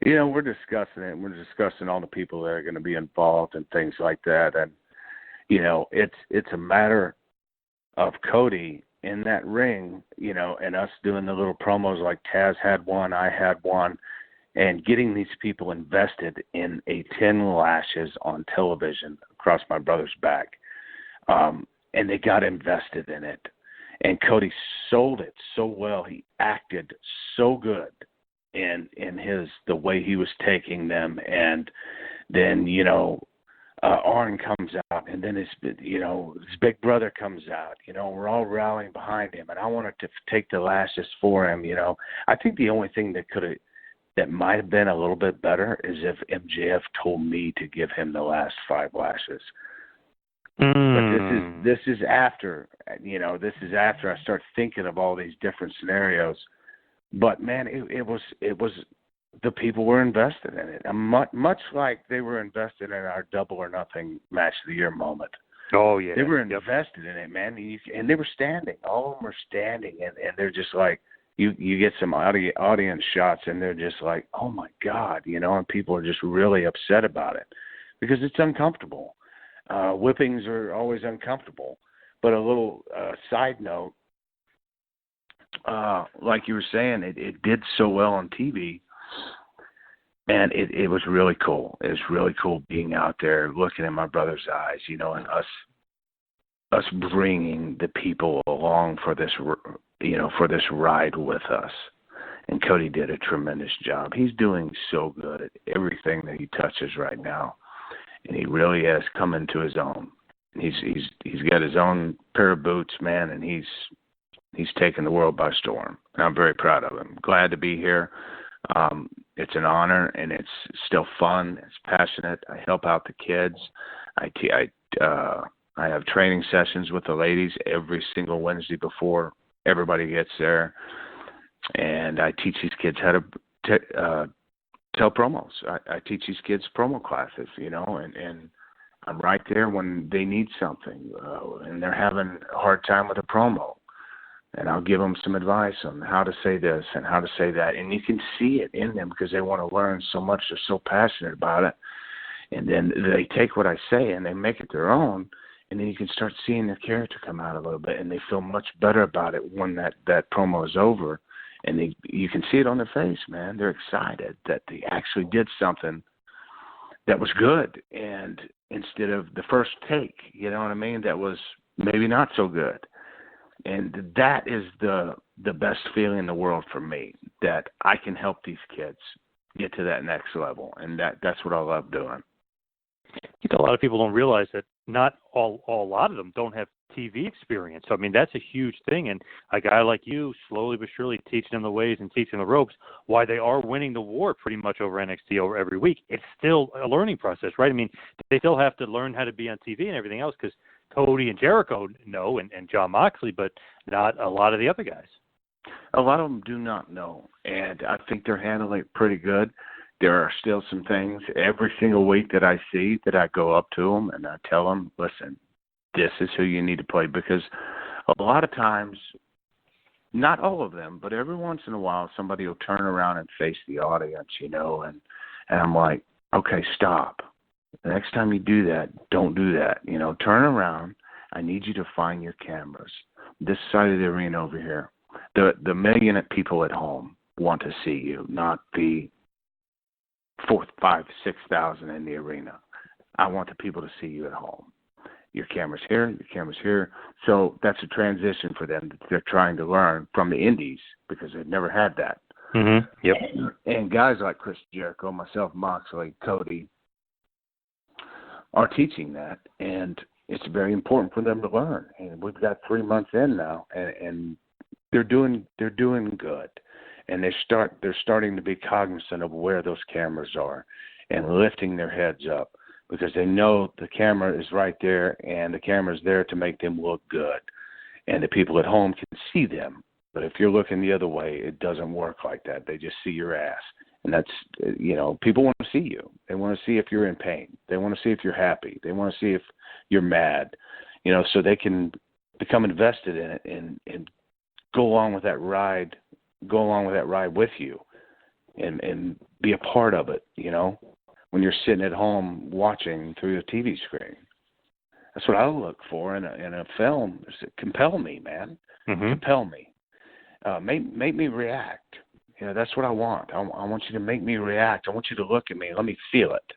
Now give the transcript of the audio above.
We're discussing it. We're discussing all the people that are going to be involved and things like that. And, it's a matter of Cody in that ring, and us doing the little promos like Taz had one, I had one, and getting these people invested in a 10 lashes on television across my brother's back. And they got invested in it. And Cody sold it so well. He acted so good in the way he was taking them. And then, Arn comes out, and then his big brother comes out. We're all rallying behind him, and I wanted to take the lashes for him. I think the only thing that might have been a little bit better is if MJF told me to give him the last 5 lashes. But this is after, this is after I start thinking of all these different scenarios. But man, it was the people were invested in it, much like they were invested in our Double or Nothing Match of the Year moment. Oh yeah, they were invested in it, man, and they were standing. All of them were standing, and they're just like, you get some audience shots, and they're just like, oh my God, and people are just really upset about it because it's uncomfortable. Whippings are always uncomfortable. But a little side note, like you were saying, it did so well on TV, and it was really cool. It was really cool being out there, looking in my brother's eyes, and us bringing the people along for this, for this ride with us. And Cody did a tremendous job. He's doing so good at everything that he touches right now. And he really has come into his own. He's got his own pair of boots, man, and he's taken the world by storm. And I'm very proud of him. Glad to be here. It's an honor, and it's still fun. It's passionate. I help out the kids. I have training sessions with the ladies every single Wednesday before everybody gets there, and I teach these kids how to tell promos. I teach these kids promo classes, and I'm right there when they need something, and they're having a hard time with a promo. And I'll give them some advice on how to say this and how to say that. And you can see it in them because they want to learn so much. They're so passionate about it. And then they take what I say and they make it their own. And then you can start seeing their character come out a little bit. And they feel much better about it when that promo is over. And you can see it on their face, man. They're excited that they actually did something that was good. And instead of the first take, you know what I mean, that was maybe not so good. And that is the best feeling in the world for me, that I can help these kids get to that next level. And that's what I love doing. A lot of people don't realize that not a lot of them don't have TV experience. So, I mean, that's a huge thing. And a guy like you, slowly but surely teaching them the ways and teaching the ropes, why they are winning the war pretty much over NXT over every week. It's still a learning process, right? I mean, they still have to learn how to be on TV and everything else because Cody and Jericho know and Jon Moxley, but not a lot of the other guys. A lot of them do not know, and I think they're handling it pretty good. There are still some things every single week that I see that I go up to them and I tell them, listen, this is who you need to play, because a lot of times, not all of them, but every once in a while somebody will turn around and face the audience, and I'm like, okay, stop. The next time you do that, don't do that. Turn around. I need you to find your cameras. This side of the arena over here. The million people at home want to see you, not the 4,000, 5,000, 6,000 in the arena. I want the people to see you at home. Your camera's here, your camera's here. So that's a transition for them that they're trying to learn from the indies because they've never had that. Mm-hmm. Yep. And guys like Chris Jericho, myself, Moxley, Cody, are teaching that, and it's very important for them to learn. And we've got 3 months in now, and they're doing good, and they're starting to be cognizant of where those cameras are, and lifting their heads up because they know the camera is right there, and the camera is there to make them look good, and the people at home can see them. But if you're looking the other way, it doesn't work like that. They just see your ass. And that's, people want to see you. They want to see if you're in pain. They want to see if you're happy. They want to see if you're mad, so they can become invested in it and go along with that ride with you. and be a part of it, you know, when you're sitting at home watching through the TV screen. That's what I look for in a film. Is compel me, man. Mm-hmm. Compel me. Make me react. You know, that's what I want. I want you to make me react. I want you to look at me. Let me feel it.